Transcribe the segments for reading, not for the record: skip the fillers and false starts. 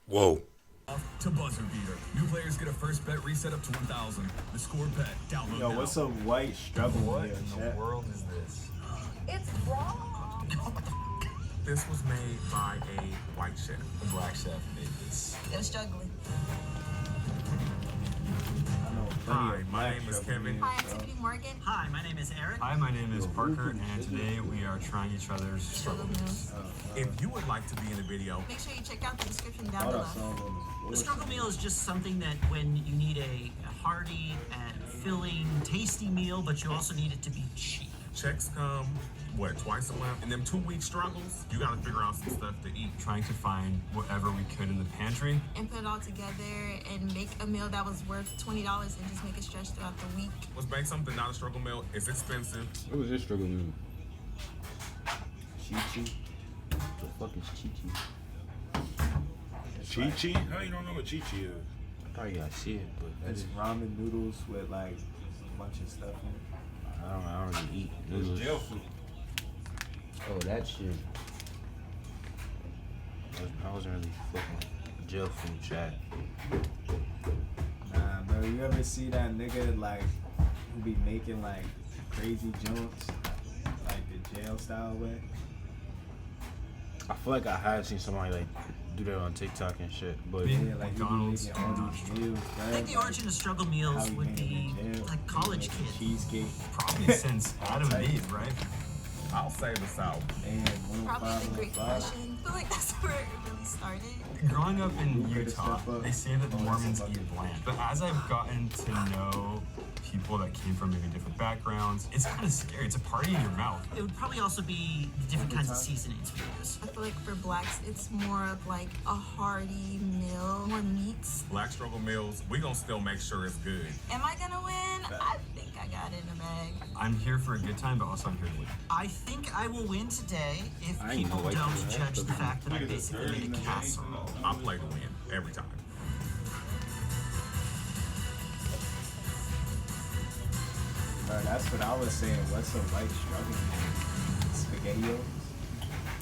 Whoa. To buzzer beater. New players get a first bet reset up to 1,000. The score bet. Download Yo, now. what's a white struggle What meal, in the chat? world is this? It's raw. This was made by a white chef. A black chef made this. It was struggling. I know plenty Hi, of my black name is struggle Kevin. meals, Hi, I'm bro. Tiffany Morgan. Hi, my name is Eric. Hi, my name is Parker, and today we are trying each other's struggle meals. If you would like to be in the video, Make sure you check out the description down All below. that song was The bullshit. struggle meal is just something that when you need a hearty and filling, tasty meal, but you also need it to be cheap. checks come, twice a month? In them 2-week struggles, you gotta figure out some stuff to eat. Trying to find whatever we could in the pantry. And put it all together and make a meal that was worth $20 and just make it stretch throughout the week. Let's make something not a struggle meal. It's expensive. What was this struggle meal? Chi-Chi. The fuck is Chi-Chi? Chi-Chi? How you don't know what Chi-Chi is? I probably gotta see it, but It's ramen noodles with like a bunch of stuff in it. I don't really eat noodles. Jail food. Oh, that shit. I wasn't really fucking jail food chat. Nah, bro, you ever see that nigga like who be making like crazy jokes, like the jail style way? I feel like I had seen somebody like do that on TikTok and shit, but Me? Yeah, like McDonald's, he be making all these meals, bro. I think the origin of struggle meals How he would made be it in jail. like college Making kids. cheesecake. Probably since Adam and Eve, right? I'll say the South. And Probably the Great 105. Depression. I feel like that's where it really started. Growing up in Who could Utah, step up? they say that Oh, Mormons that's a eat bland. But as I've gotten to know people that came from maybe different backgrounds, it's kind of scary. It's a party in your mouth. It would probably also be the different kinds of seasonings we use. I feel like for blacks, it's more of like a hearty meal, more meats. Black struggle meals, we gonna still make sure it's good. Am I gonna win? I think I got it in the bag. I'm here for a good time, but also I'm here to win. I think I will win today if I ain't people no white don't people. judge the fact that I basically made a casserole. I play to win every time. Bro, that's what I was saying. What's a white struggle meal? SpaghettiOs?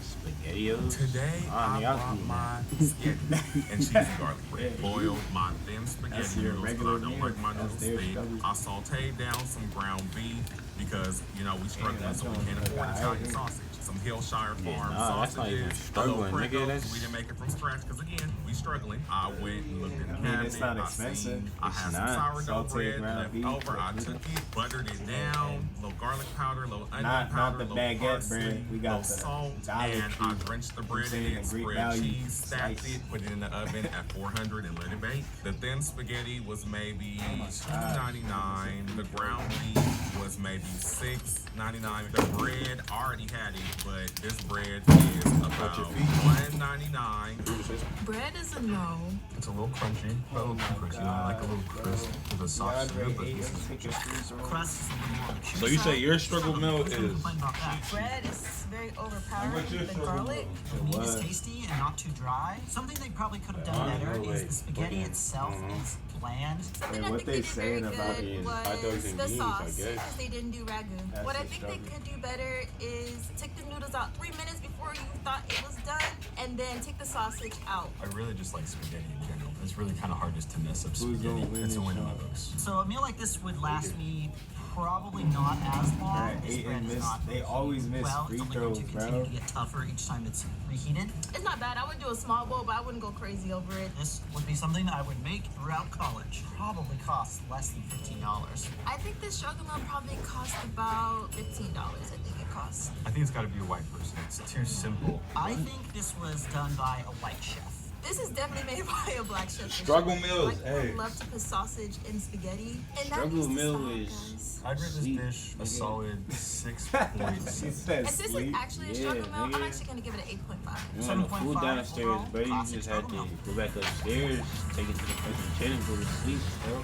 SpaghettiOs? Today, I I mean, I bought can- my spaghetti and cheesy garlic bread. Yeah. Boiled my thin That's spaghetti your noodles because regular I don't meal. like my That's noodles their thick. struggle. I sauteed down some ground beef because, we struggling, that's so we on can't the afford diet. Italian sausage. Some Hillshire Yeah, Farm nah, that's not even sausages, struggling, a little nigga, Pringles. that's- We didn't make it from scratch because, again, we struggling. I went and looked in the cabinet. it's not I expensive. seen- I It's had not. some sourdough Sauteed bread ground left beef, over. I with took it, buttered it down, little garlic powder, little onion Not powder, the little baguette parsley, bread. We got little the salt, Dollar and I Tree. drenched the bread in saying it, the Greek spread value cheese, stacked slice. it, put it in the oven at 400 and let it bake. The thin spaghetti was maybe $2.99. The ground beef was maybe $6.99. The bread, I already had it, but this bread is about $1.99. Bread is a no. It's a little crunchy, but a little too crunchy. I like a little crisp with a soft sugar, but this is Take your freezer roll. Crust is a little more on the chewy So you say side. your struggle meal Who's gonna is complain about that? Bread is very overpowering. what's your The struggle garlic. The meat is was. tasty and not too dry. Something they probably could have done Yeah, better no is way. the spaghetti itself is bland. Something And I what think they they did very saying about good it is hot dogs was and the beans, I sauce, guess. because they didn't do ragu. That's What I the think they struggle. could do better is take the noodles out 3 minutes before you thought it was done, and then take the sausage out. I really just like spaghetti in general. It's really kind of hard just to mess up Who's spaghetti. gonna win It's a this win in my shot? books. So a meal like this would last me probably not as long. Right, This ate bread and is miss- not they always miss well. free It's only going to throws, continue bro. to get tougher each time it's reheated. It's not bad. I would do a small bowl, but I wouldn't go crazy over it. This would be something that I would make throughout college. Probably costs less than $15. I think this struggle meal probably cost about $15. I think it cost. I think it's got to be a white person. It's too simple. I think this was done by a white chef. This is definitely made by a black chef. for Struggle sure. meals, Black people hey. love to put sausage in spaghetti, and that Struggle needs to meal stop, is- guys. I'd rate this Sweet, dish a nigga. solid She 6.7. said If this is sleep. actually a struggle meal, I'm actually gonna give it an 8.5. You want the 7.5 food downstairs, overall, but you classic just had to struggle go back upstairs, take it to the fucking kid and go to sleep, bro.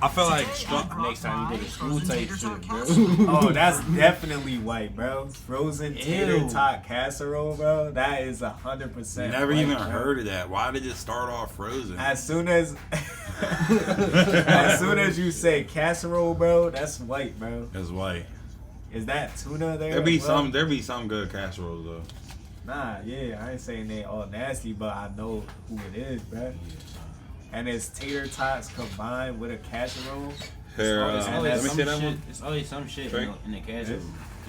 I feel like Today, I brought next time you go my to school frozen type tater tot shit, bro. casserole. Oh, that's definitely white, bro. Frozen tater Ew. tot casserole, bro. That is 100%. Never white, even bro. heard of that. Why did it start off frozen? As soon as, as soon as you say casserole, bro, that's white, bro. It's white. Is that tuna there? There be as well? some good casseroles though. Nah, yeah, I ain't saying they all nasty, but I know who it is, bruh. And it's tater tots combined with a casserole. Here, It's And always that's let me some see that shit. one. It's always some shit Drink. in the casserole.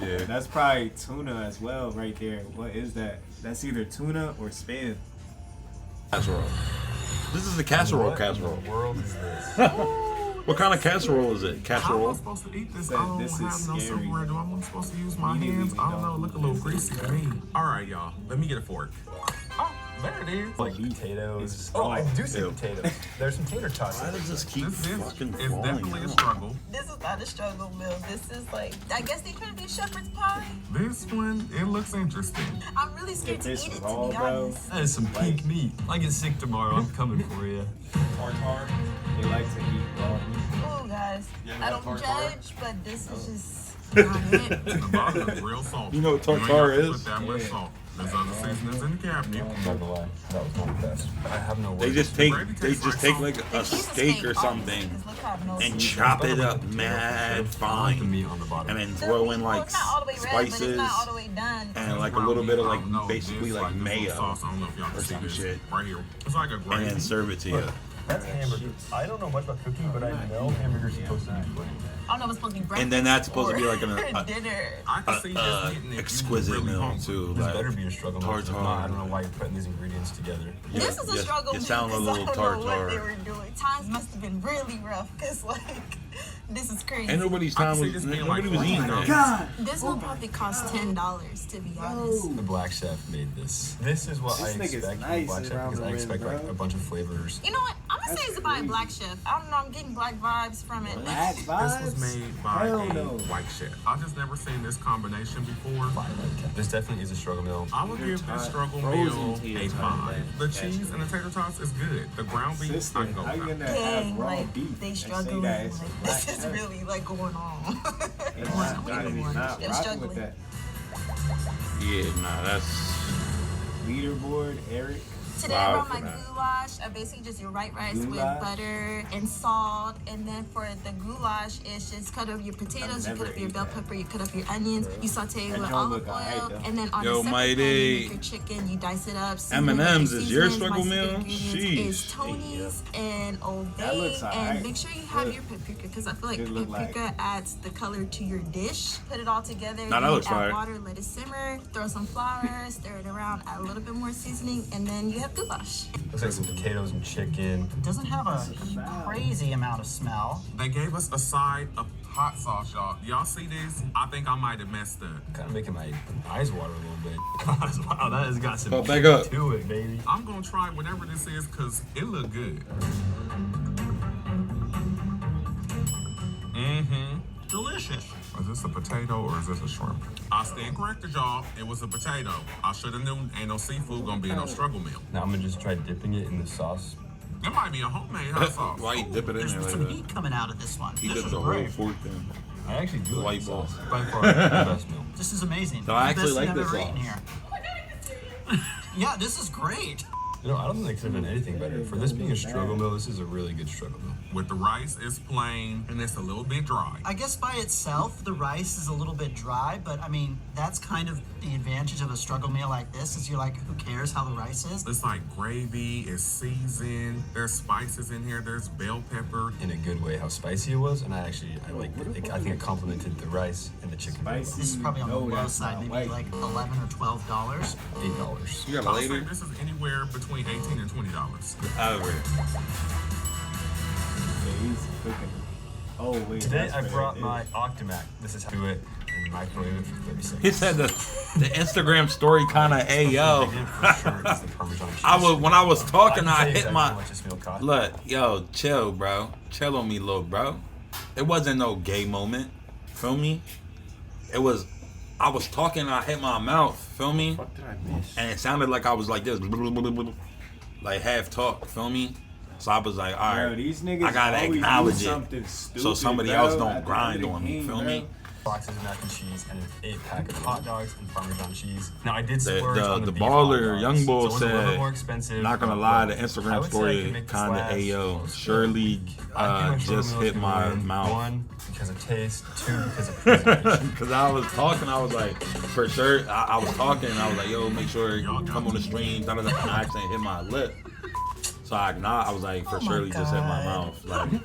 Yeah. That's probably tuna as well, right there. What is that? That's either tuna or spam. Casserole. This is a casserole. What Casserole. in the world is this? What kind of casserole is it? How am I Casserole. supposed to eat this? Said I don't this is have no scary. silverware. Do I supposed to use my You didn't hands? even I don't know know. Look a who little this greasy to me. All right, y'all. Let me get a fork. Oh, there it is. Like potatoes. Oh, I do see Ew. potatoes. There's some tater tots. Why does this keep This is fucking it's falling definitely a out? struggle. This is not a struggle meal. This is like, I guess they trying to do shepherd's pie. This one, it looks interesting. I'm really scared to This eat it, to raw, be bro. honest. That is some pink meat. I get sick tomorrow. I'm coming for you. Tartar. They like to eat raw meat. Oh, guys, I don't judge, but this is just not it. The bottom is real salty. You know what You ain't tartar got to is? Put that much Yeah. salt. There's other seasonings in the cabinet. I'm not gonna lie. That was one of the best. I have no words. They just take like The a piece of steak or always something is look how no and seasoning. chop it up I like mad the fine, meat on the bottom. and then The throw meat, in well, like it's not all the way red, but spices it's not all the way done. and like a little bit of I like don't know, basically this like this little mayo, sauce. I don't know if y'all can or see some this shit. right here. It's like a and gravy. then serve it to you. That's hamburger. I don't know much about cooking, but I know hamburger's supposed to be plain. I don't know if it's supposed to be breakfast And then that's supposed to be or like a dinner. I can see this getting it. exquisite really meal hungry. too. This Like, better be a struggle. meal, 'cause if tartar. not, I don't know why you're putting these ingredients together. This is a struggle you meal sound a because I little don't know what tartar. they were doing. Times must have been really rough because like this is crazy. And nobody's I can time see was this being nobody like was eating $20. that. This will probably cost $10 to be honest. The black chef made this. This is what This I nigga's expect from nice black chef around because the I rim, expect like bro. a bunch of flavors. You know what? I'm gonna say That's it's by crazy. Black Chef. I don't know. I'm getting black vibes from it. Black vibes? This was made by Hell a no. white chef. I just never seen this combination before. This definitely is a struggle meal. I would give this tot, struggle frozen meal tater a tot, 5. man. The cheese and the tater tots is good. The ground beef, I Sister, can go how you without. gonna Dang, have raw like beef they and say struggling. that it's Like black this is chef? really like going on. It's not- They're he's not struggling. rocking with that. Yeah, nah, that's Leaderboard, Eric. Today Wow, I brought my for that. goulash. Basically just your white rice with Goulash? butter and salt. And then for the goulash, it's just cut up your potatoes, you never cut up your ate bell that. pepper, you cut up your onions, you saute it That with don't olive look alright, oil, though. and then on Yo, a separate pan, you Mighty. make your chicken, you dice it up. season it with M&M's is your seasonings. struggle My secret meal? ingredient is Sheesh. Tony's and Old That looks Bay. alright. And make sure you have Good. your paprika because I feel like Good look like. paprika adds the color to your dish. Put it all together. Nah, that then looks add fire. water, let it simmer, throw some flour, stir it around, add a little bit more seasoning, and then you have goulash. Looks like some potatoes and chicken. Doesn't have a crazy amount of smell. They gave us a side of hot sauce, y'all. Y'all see this? I think I might have messed up. Kind of making my eyes water a little bit. Wow, that has got some Oh, back kick up. to it, baby. I'm gonna try whatever this is because it look good. Mm-hmm. Delicious. Is this a potato or is this a shrimp? I stand corrected, y'all. It was a potato. I should have known ain't no seafood gonna be in no struggle meal. Now I'm gonna just try dipping it in the sauce. It might be a homemade hot sauce. why you dip it in There's there like some that? heat coming out of this one. He This did is the whole great. fork thing. I actually do like White the sauce. sauce. By far, the best meal. This is amazing. No, I The actually best like thing I've this ever eaten sauce. here. Yeah, this is great. You know, I don't think they could have done anything better. For this being a struggle meal, this is a really good struggle meal. With the rice, it's plain and it's a little bit dry. I guess by itself, the rice is a little bit dry, but I mean, that's kind of the advantage of a struggle meal like this is you're like, who cares how the rice is? It's like gravy, it's seasoned, there's spices in here, there's bell pepper. In a good way, how spicy it was, and I liked it. I think it complemented the rice and the chicken. very well. This is probably on the No, low that's side, not maybe white. like $11 or $12. $8. You got a I'll say later? this is anywhere between $18 and $20. Out of here. Yeah, he's cooking. Oh wait. Today that's I what brought it my is. Octomac. This is how to do it and microwave it for 30 seconds. He said the Instagram story kind of, hey yo. Big in for sure is the Parmesan cheese. I was when I was talking, can I tell you hit exactly my how much this meal cost. look, yo, chill, bro, chill on me, little bro. It wasn't no gay moment, feel me? It was, I was talking, and I hit my mouth, feel me? What did I miss? And it sounded like I was like this, like half talk, feel me? So I was like, all Bro, right, these niggas I gotta always do acknowledge it, something stupid, so somebody bro, else at don't the grind end of on the me, game, feel bro. me? boxes of mac and cheese and an 8-pack of hot dogs and Parmesan cheese. Now I did The- splurge on the beef baller, hot dogs, Young Bull so it was a little said, more expensive. Not gonna lie, the I Instagram would say I story could make the kinda slash ayo. close. Surely I think my just stroganoff hit can my win. mouth. 1, because of taste. 2, because of presentation. Cause I was talking, I was like, for sure, I was talking, and I was like, yo, make sure you come on the stream, and I accidentally hit my lip. So I was like, for Oh my surely just hit my God. mouth. Like,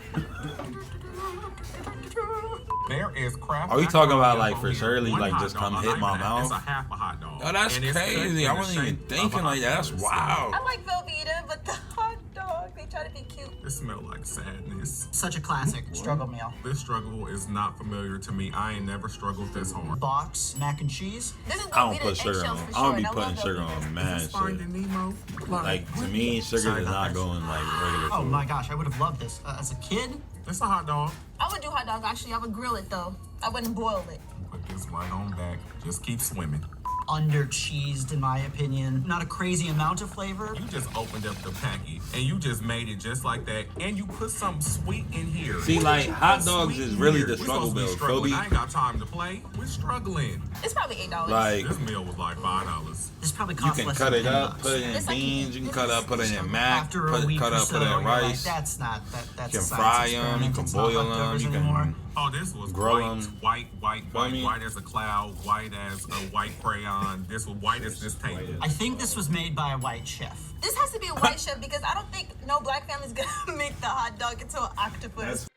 There is crap. Are you talking about, like, for here. surely, One like, hot just dog, come not hit even my that. mouth? It's a half a hot dog. oh, that's And it's cut crazy. in I the wasn't even shape of thinking a like that. That's octopus. wow. I like Velveeta, but the hot dog, they try to be cute. It smells like sadness. Such a classic struggle meal. This struggle is not familiar to me. I ain't never struggled this hard. Box mac and cheese. This is I don't Velveeta put sugar eggshells on. for I don't sure, be and I putting love sugar Velveeta. on mad Is this Finding shit. Nemo? Like, to me, sugar Sorry, is not guys. going like regular Oh food. my gosh, I would have loved this as a kid. It's a hot dog. I would do hot dog actually. I would grill it though. I wouldn't boil it. Put this right on back. Just keep swimming. Under cheesed, in my opinion. Not a crazy amount of flavor. You just opened up the package and you just made it just like that, and you put something sweet in here. See, What like, did you hot put dogs sweet is in really here? the We struggle supposed to be meal. struggling. Kobe. I ain't got time to play. We're struggling. It's probably $8. Like, This meal was like $5. This probably you costs can less cut than it 10 up, bucks. put it in This I beans. can't- You can this cut is up, put it in mac, After a week cut or up, so, put it in you're like, rice. that's not that's You a can science fry 'em, you experiment. can It's not boil 'em, leftovers you can- anymore. Oh, this was Grill white, 'em. white as a cloud, white as a white crayon. This was white as this table. I think this was made by a white chef. This has to be a white chef because I don't think no black family's gonna make the hot dog into an octopus.